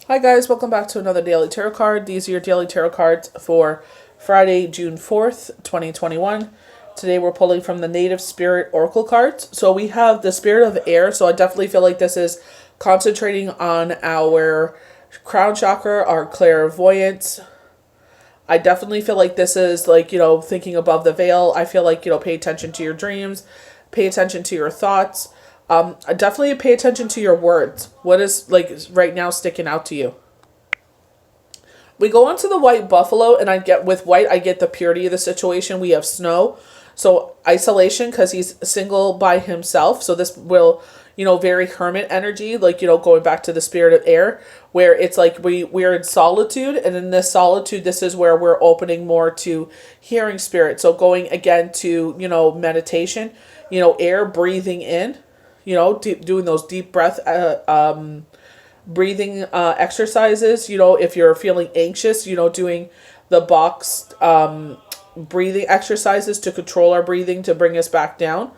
Hi guys, welcome back to another daily tarot card. These are your daily tarot cards for Friday, June 4th, 2021. Today we're pulling from the Native Spirit Oracle cards. So we have the Spirit of Air, so I definitely feel like this is concentrating on our crown chakra, our clairvoyance. I definitely feel like this is like, thinking above the veil. I feel like, pay attention to your dreams, pay attention to your thoughts. Definitely pay attention to your words. What is like right now sticking out to you? We go into the white buffalo, and I get with white, I get the purity of the situation. We have snow, so isolation because he's single by himself. So this will, very hermit energy, like going back to the Spirit of Air, where it's like we're in solitude, and in this solitude, this is where we're opening more to hearing spirit. So going again to meditation, air, breathing in, doing those deep breath breathing exercises. If you're feeling anxious, doing the box breathing exercises to control our breathing to bring us back down.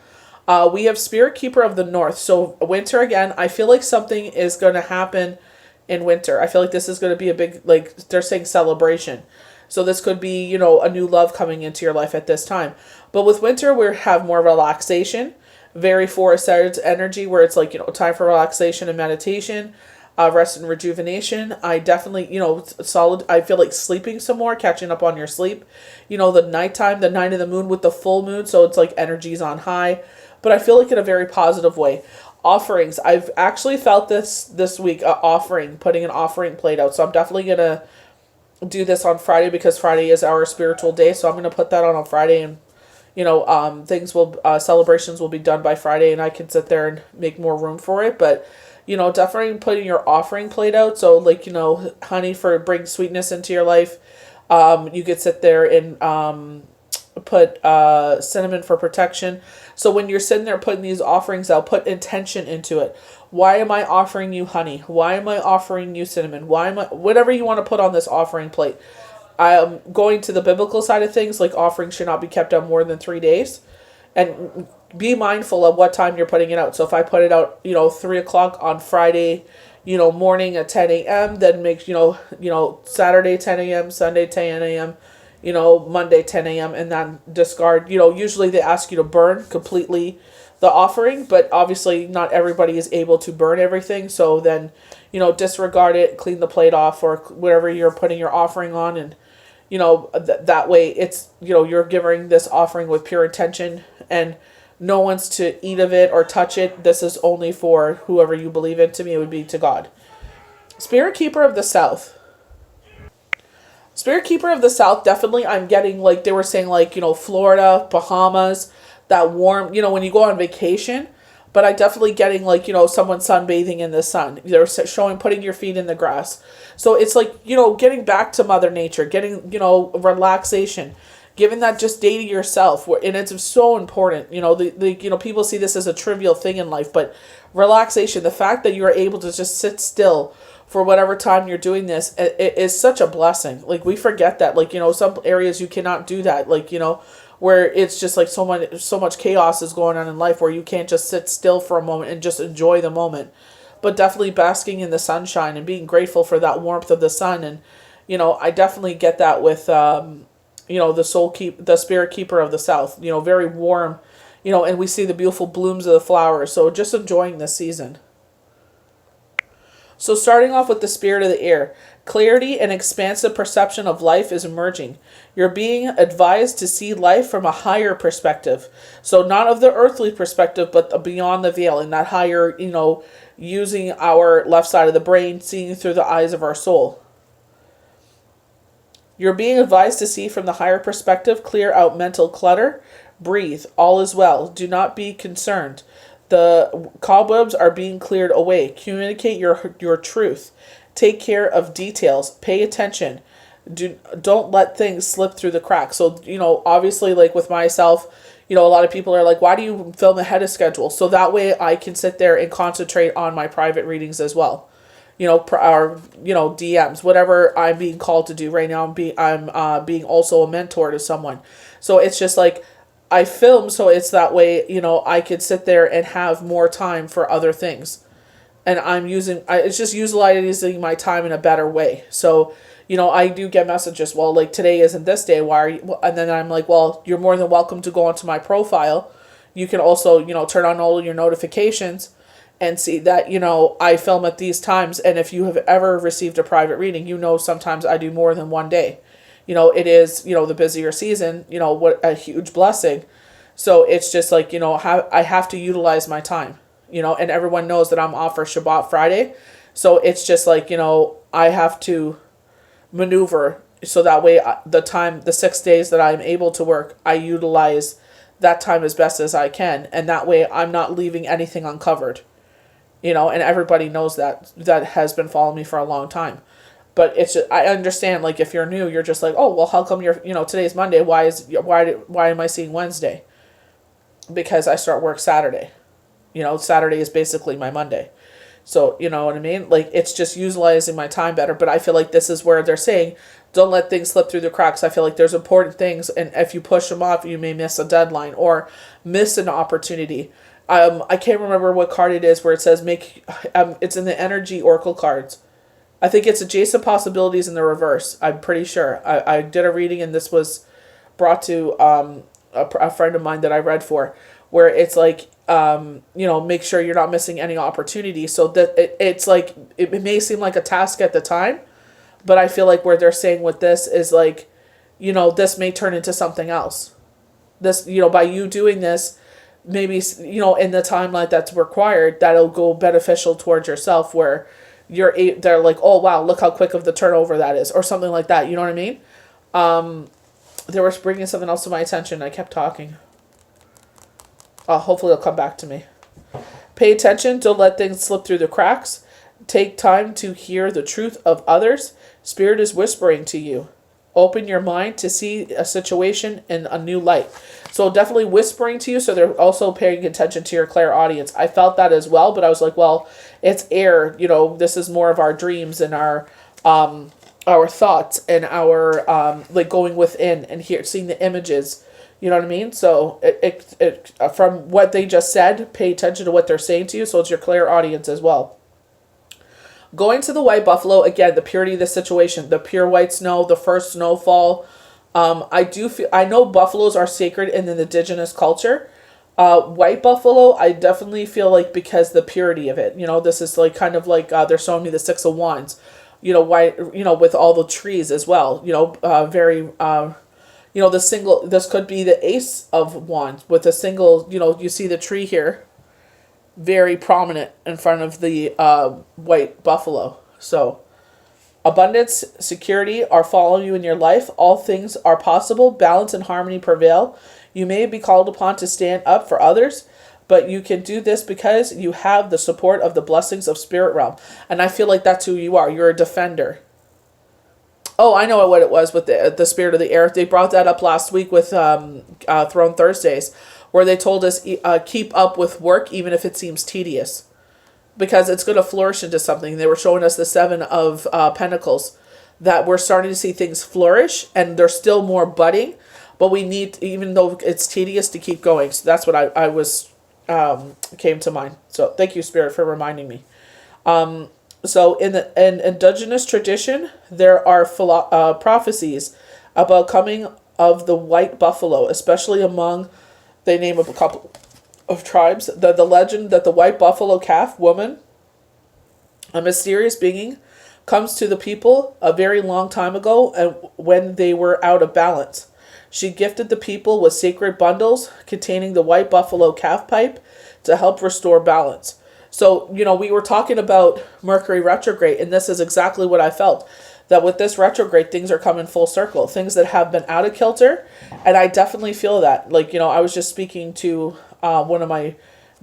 We have Spirit Keeper of the North. So winter again, I feel like something is going to happen in winter. I feel like this is going to be a big, like they're saying, celebration. So this could be, a new love coming into your life at this time. But with winter, we have more relaxation, very forest energy, where it's like, time for relaxation and meditation, rest and rejuvenation. I definitely, solid. I feel like sleeping some more, catching up on your sleep. The nighttime, the night of the moon with the full moon. So it's like energy's on high, but I feel like in a very positive way. Offerings. I've actually felt this week, putting an offering plate out. So I'm definitely going to do this on Friday because Friday is our spiritual day. So I'm going to put that on Friday, and things will celebrations will be done by Friday, and I can sit there and make more room for it. But definitely putting your offering plate out. So like honey for bring sweetness into your life. You could sit there and put cinnamon for protection. So when you're sitting there putting these offerings out, put intention into it. Why am I offering you honey? Why am I offering you cinnamon? Whatever you want to put on this offering plate. I'm going to the biblical side of things, like offerings should not be kept on more than 3 days. And be mindful of what time you're putting it out. So if I put it out, 3 o'clock on Friday, morning at 10 a.m., then make, Saturday 10 a.m., Sunday 10 a.m., Monday 10 a.m., and then discard. Usually they ask you to burn completely the offering, but obviously not everybody is able to burn everything. So then, disregard it, clean the plate off, or whatever you're putting your offering on, and that way it's, you're giving this offering with pure intention, and no one's to eat of it or touch it. This is only for whoever you believe in. To me, it would be to God. Spirit Keeper of the South. Spirit Keeper of the South, definitely I'm getting, like they were saying, like, Florida, Bahamas, that warm, when you go on vacation. But I definitely getting, like, someone sunbathing in the sun. They're showing putting your feet in the grass. So it's like, getting back to Mother Nature, getting, relaxation, giving that just day to yourself. And it's so important. People see this as a trivial thing in life, but relaxation, the fact that you are able to just sit still for whatever time you're doing this, it is such a blessing. Like, we forget that, like, some areas you cannot do that. Like, where it's just like so much chaos is going on in life where you can't just sit still for a moment and just enjoy the moment. But definitely basking in the sunshine and being grateful for that warmth of the sun. And, I definitely get that with, the Spirit Keeper of the South, very warm, and we see the beautiful blooms of the flowers. So just enjoying this season. So starting off with the Spirit of the Air, clarity and expansive perception of life is emerging. You're being advised to see life from a higher perspective. So not of the earthly perspective, but beyond the veil, and that higher, using our left side of the brain, seeing through the eyes of our soul. You're being advised to see from the higher perspective, clear out mental clutter, breathe, all is well, do not be concerned. The cobwebs are being cleared away. Communicate your truth. Take care of details. Pay attention. Don't let things slip through the cracks. So, obviously, like with myself, a lot of people are like, why do you film ahead of schedule? So that way I can sit there and concentrate on my private readings as well. DMs, whatever I'm being called to do right now. I'm being also a mentor to someone. So it's just like, I film so it's that way, I could sit there and have more time for other things. and it's just utilizing my time in a better way. So, I do get messages, well, like, today isn't this day, why are you, and then I'm like, well, you're more than welcome to go onto my profile. You can also, turn on all your notifications and see that, I film at these times. And if you have ever received a private reading, sometimes I do more than one day. It is, the busier season, what a huge blessing. So it's just like, I have to utilize my time, and everyone knows that I'm off for Shabbat Friday. So it's just like, I have to maneuver so that way the 6 days that I'm able to work, I utilize that time as best as I can. And that way I'm not leaving anything uncovered, and everybody knows that has been following me for a long time. But it's just, I understand, like, if you're new, you're just like, oh, well, how come today's Monday? Why am I seeing Wednesday? Because I start work Saturday. Saturday is basically my Monday. So, you know what I mean? Like, it's just utilizing my time better. But I feel like this is where they're saying, don't let things slip through the cracks. I feel like there's important things, and if you push them off, you may miss a deadline or miss an opportunity. I can't remember what card it is where it says it's in the energy oracle cards. I think it's adjacent possibilities in the reverse. I'm pretty sure. I did a reading, and this was brought to a friend of mine that I read for, where it's like, make sure you're not missing any opportunity. So that it's like, it may seem like a task at the time, but I feel like where they're saying with this is like, this may turn into something else. This, by you doing this, maybe, in the timeline that's required, that'll go beneficial towards yourself, where they're like, oh wow, look how quick of the turnover that is, or something like that. You know what I mean? They were bringing something else to my attention. I kept talking. Hopefully it'll come back to me. Pay attention. Don't let things slip through the cracks. Take time to hear the truth of others. Spirit is whispering to you. Open your mind to see a situation in a new light. So definitely whispering to you. So they're also paying attention to your clairaudience. I felt that as well, but I was like, well, it's air. This is more of our dreams and our thoughts and our like going within and seeing the images. You know what I mean? So it from what they just said, pay attention to what they're saying to you. So it's your clairaudience as well. Going to the white buffalo, again, the purity of the situation, the pure white snow, the first snowfall. I know buffaloes are sacred in the indigenous culture. White buffalo, I definitely feel like, because the purity of it. This is like kind of like they're showing me the Six of Wands. White, with all the trees as well. Very, this could be the Ace of Wands with a single, you see the tree here, very prominent in front of the white buffalo. So abundance, security are following you in your life. All things are possible. Balance and harmony prevail. You may be called upon to stand up for others, but you can do this because you have the support of the blessings of spirit realm. And I feel like that's who you are. You're a defender. Oh, I know what it was with the spirit of the air. They brought that up last week with Throne Thursdays, where they told us keep up with work even if it seems tedious, because it's going to flourish into something. They were showing us the Seven of Pentacles, that we're starting to see things flourish, and there's still more budding, but we need, even though it's tedious, to keep going. So that's what I was came to mind. So thank you, Spirit, for reminding me. So in indigenous tradition, there are prophecies about coming of the white buffalo, especially among, they name a couple of tribes. The legend that the white buffalo calf woman, a mysterious being, comes to the people a very long time ago, and when they were out of balance. She gifted the people with sacred bundles containing the white buffalo calf pipe to help restore balance. So, we were talking about Mercury retrograde, and this is exactly what I felt. That with this retrograde, things are coming full circle. Things that have been out of kilter, and I definitely feel that. Like, I was just speaking to one of my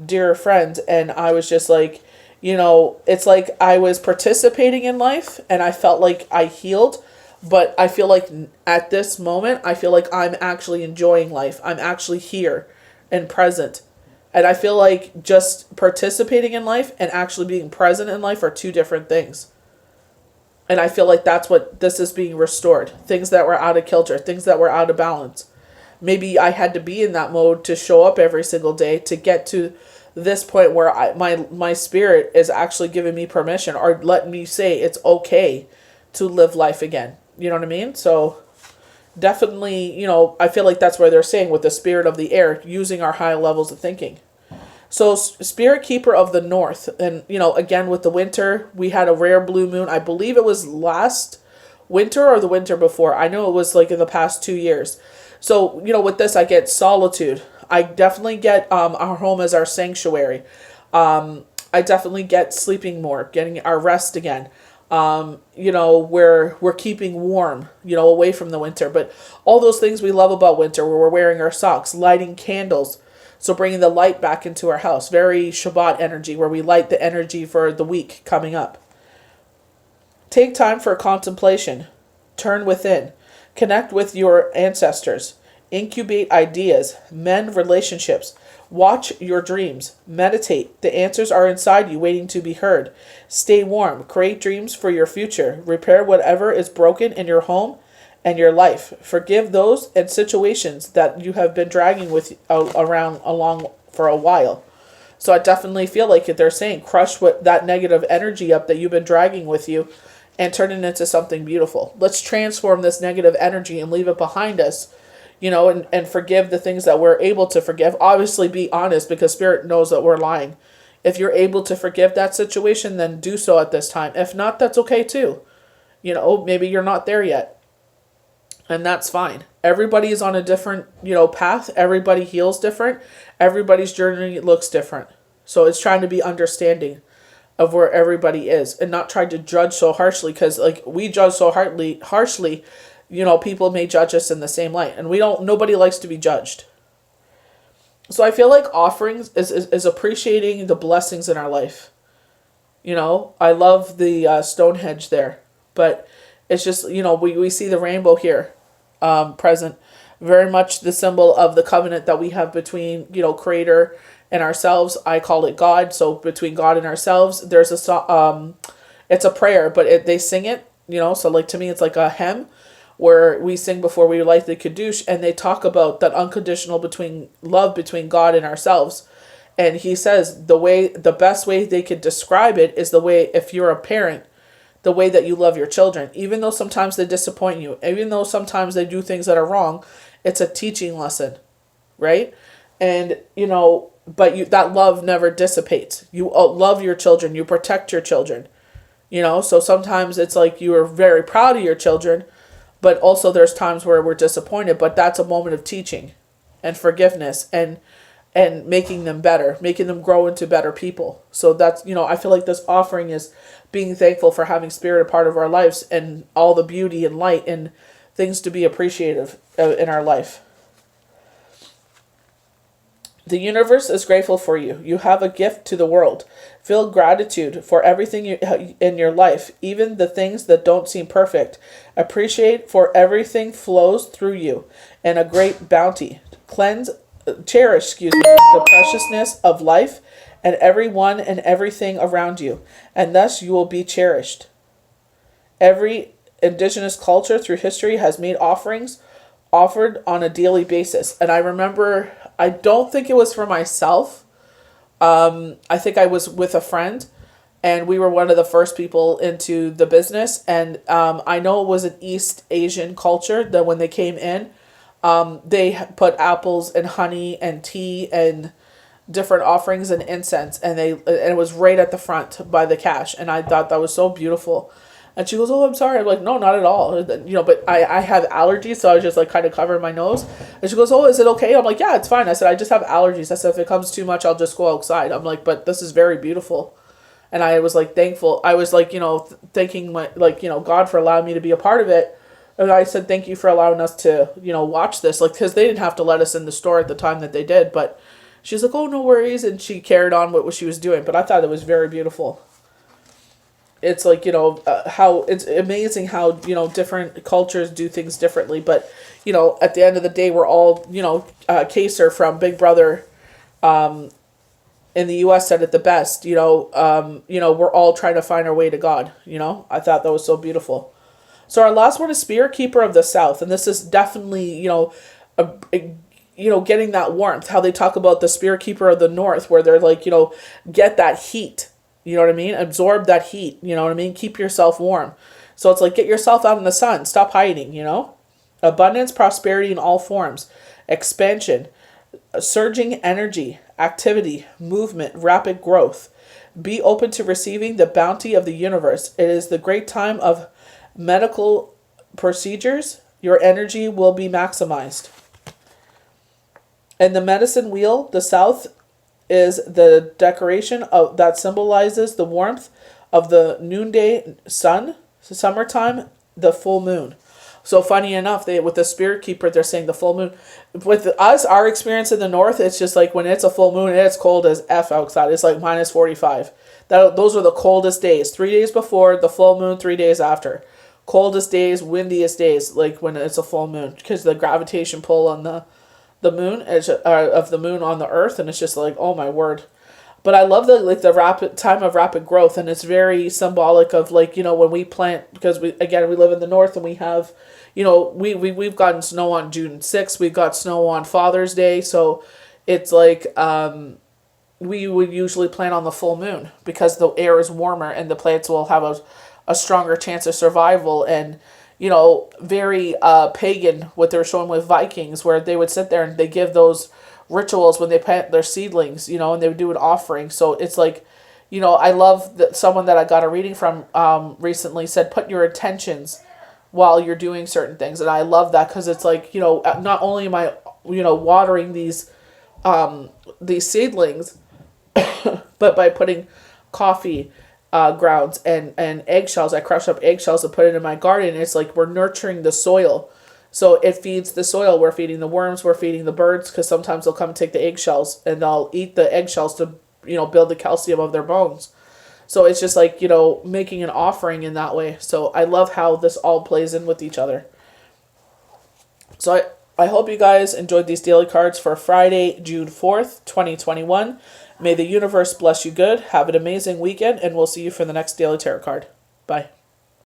dear friends, and I was just like, it's like I was participating in life, and I felt like I healed, but I feel like at this moment, I feel like I'm actually enjoying life. I'm actually here and present. And I feel like just participating in life and actually being present in life are two different things. And I feel like that's what this is being restored. Things that were out of kilter, things that were out of balance. Maybe I had to be in that mode to show up every single day to get to this point where my spirit is actually giving me permission or letting me say it's okay to live life again. You know what I mean? So definitely, I feel like that's where they're saying with the spirit of the air, using our high levels of thinking. So spirit keeper of the north, and again with the winter, we had a rare blue moon. I believe it was last winter or the winter before. I know it was like in the past 2 years. So with this, I get solitude. I definitely get our home as our sanctuary. I definitely get sleeping more, getting our rest again. We're keeping warm, away from the winter. But all those things we love about winter, where we're wearing our socks, lighting candles. So bringing the light back into our house. Very Shabbat energy, where we light the energy for the week coming up. Take time for contemplation. Turn within. Connect with your ancestors. Incubate ideas. Mend relationships. Watch your dreams. Meditate. The answers are inside you, waiting to be heard. Stay warm. Create dreams for your future. Repair whatever is broken in your home and your life. Forgive those and situations that you have been dragging with around along for a while. So I definitely feel like they're saying crush what that negative energy up that you've been dragging with you and turn it into something beautiful. Let's transform this negative energy and leave it behind us, and forgive the things that we're able to forgive. Obviously be honest, because Spirit knows that we're lying. If you're able to forgive that situation, then do so at this time. If not, that's okay too. Maybe you're not there yet. And that's fine. Everybody is on a different, path. Everybody heals different. Everybody's journey looks different. So it's trying to be understanding of where everybody is and not try to judge so harshly, because we judge so harshly, people may judge us in the same light, and nobody likes to be judged. So I feel like offerings is appreciating the blessings in our life. I love the Stonehenge there, but it's just, we see the rainbow here present, very much the symbol of the covenant that we have between, Creator and ourselves. I call it God. So between God and ourselves, there's it's a prayer, but they sing it, so to me, it's like a hymn where we sing before we light the Kiddush, and they talk about that unconditional love between God and ourselves. And he says the best way they could describe it is the way, if you're a parent, the way that you love your children, even though sometimes they disappoint you, even though sometimes they do things that are wrong, it's a teaching lesson, right? And, but that love never dissipates. You love your children, you protect your children, so sometimes it's like you are very proud of your children, but also there's times where we're disappointed, but that's a moment of teaching and forgiveness and making them better, making them grow into better people. So that's, I feel like this offering is being thankful for having Spirit a part of our lives and all the beauty and light and things to be appreciative in our life. The universe is grateful for you. You have a gift to the world. Feel gratitude for everything in your life, even the things that don't seem perfect. Appreciate for everything flows through you and a great bounty. Cherish the preciousness of life and everyone and everything around you, and thus you will be cherished. Every indigenous culture through history has made offerings offered on a daily basis. And I remember, I don't think it was for myself. I think I was with a friend, and we were one of the first people into the business. And I know it was an East Asian culture that when they came in, they put apples and honey and tea and different offerings and incense, and it was right at the front by the cash. And I thought that was so beautiful. And she goes, "Oh, I'm sorry." I'm like, "No, not at all." But I have allergies, so I was just kind of covering my nose. And she goes, "Oh, is it okay?" I'm like, "Yeah, it's fine." I said, "I just have allergies." I said, "If it comes too much, I'll just go outside." I'm like, "But this is very beautiful." And I was thankful. I was thanking God for allowing me to be a part of it. And I said, "Thank you for allowing us to, watch this." Because they didn't have to let us in the store at the time that they did. But she's like, "Oh, no worries." And she carried on what she was doing. But I thought it was very beautiful. It's how it's amazing how, different cultures do things differently. But, at the end of the day, we're all, Kaser from Big Brother in the U.S. said it the best, we're all trying to find our way to God. I thought that was so beautiful. So our last one is Spirit Keeper of the South. And this is definitely, getting that warmth. How they talk about the spirit keeper of the north, where they're like, get that heat. You know what I mean? Absorb that heat. You know what I mean? Keep yourself warm. So it's like, get yourself out in the sun. Stop hiding, Abundance, prosperity in all forms. Expansion, surging energy, activity, movement, rapid growth. Be open to receiving the bounty of the universe. It is the great time of medical procedures. Your energy will be maximized. And the medicine wheel, the south, is the decoration that symbolizes the warmth of the noonday sun, summertime, the full moon. So funny enough, with the spirit keeper, they're saying the full moon. With us, our experience in the north, it's just like when it's a full moon, it's cold as F outside. It's like minus 45. Those are the coldest days. 3 days before the full moon, 3 days after. Coldest days, windiest days, like when it's a full moon, because the gravitation pull on the moon of the moon on the earth, and it's just like, oh my word. But I love the rapid time of rapid growth, and it's very symbolic of when we plant, because we live in the north, and we have we've gotten snow on June 6th, we've got snow on Father's Day, so it's like we would usually plant on the full moon because the air is warmer and the plants will have a stronger chance of survival. And very pagan, what they were showing with Vikings, where they would sit there and they give those rituals when they plant their seedlings, and they would do an offering. So it's like, I love that someone that I got a reading from recently said, put your intentions while you're doing certain things. And I love that, because it's like, not only am I, watering these seedlings, but by putting coffee grounds and eggshells. I crush up eggshells and put it in my garden. It's like we're nurturing the soil. So it feeds the soil. We're feeding the worms. We're feeding the birds, because sometimes they'll come and take the eggshells and they'll eat the eggshells to, build the calcium of their bones. So it's just like, making an offering in that way. So I love how this all plays in with each other. So I hope you guys enjoyed these daily cards for Friday, June 4th, 2021. May the universe bless you good. Have an amazing weekend, and we'll see you for the next daily tarot card. Bye.